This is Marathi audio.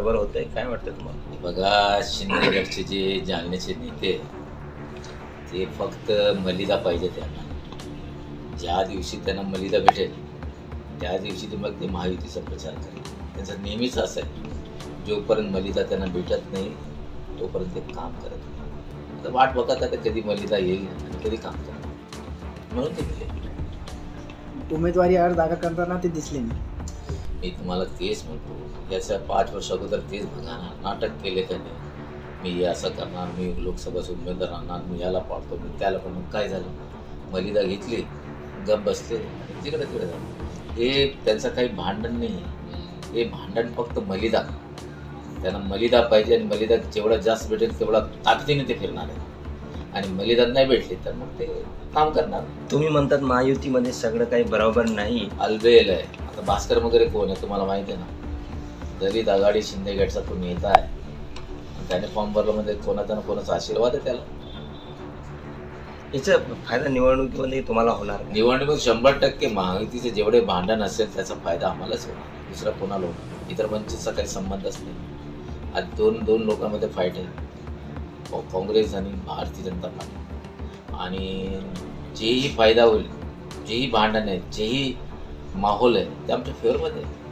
बरोबर होतंय? काय वाटतं तुम्हाला? बघा, शिंदे गटचे जे जालन्याचे नेते आहेत, ते फक्त मलिदा पाहिजे त्यांना. ज्या दिवशी त्यांना मलिदा भेटेल त्या दिवशी ते मग ते महायुतीचा प्रचार करेल. त्यांचं नेहमीच असं आहे, जोपर्यंत मलिदा त्यांना भेटत नाही तोपर्यंत ते काम करत नाही. आता वाट बघत आता कधी मलिदा येईल आणि कधी काम करणार, म्हणून ते गेले. उमेदवारी अर्ज दाखल करताना ते दिसले नाही. मी तुम्हाला तेच म्हणतो, याच्या 5 वर्ष अगोदर तेच बघा ना, नाटक केले त्याने. मी असं करणार, मी लोकसभेचा उमेदवार राहणार, मी याला पाडतो, मी त्याला पण. मग काय झालं? मलिदा घेतली, गप बसले, तिकडे तिकडे झालं. हे त्यांचं काही भांडण नाही आहे, हे भांडण फक्त मलिदा. त्यांना मलिदा पाहिजे आणि मलिदा जेवढा जास्त भेटेल तेवढा ताकदीने ते फिरणार आहे. आणि मलिदा नाही भेटली तर मग ते काम करणार. तुम्ही म्हणतात महायुतीमध्ये सगळं काही बरोबर नाही. अलबेल आहे. आता भास्कर वगैरे कोण आहे तुम्हाला माहिती आहे ना? दलित आघाडी शिंदे गटचा तो नेता आहे. त्याने फॉर्म भरला म्हणजे कोणाचा ना कोणाचा आशीर्वाद आहे त्याला. याचा फायदा निवडणुकीमध्ये तुम्हाला होणार नाही. निवडणूक 100% महायुतीचे जेवढे भांडण असेल त्याचा फायदा आम्हालाच होणार, दुसरा कोणाला होणार. इतर वंचितचा काही संबंधच नाही. आज दोन लोकांमध्ये फाईट आहे, काँग्रेस आणि भारतीय जनता पार्टी. आणि जेही फायदा होईल, जेही भांडण आहे, जेही माहोल आहे ते आमच्या फेवरमध्ये आहे.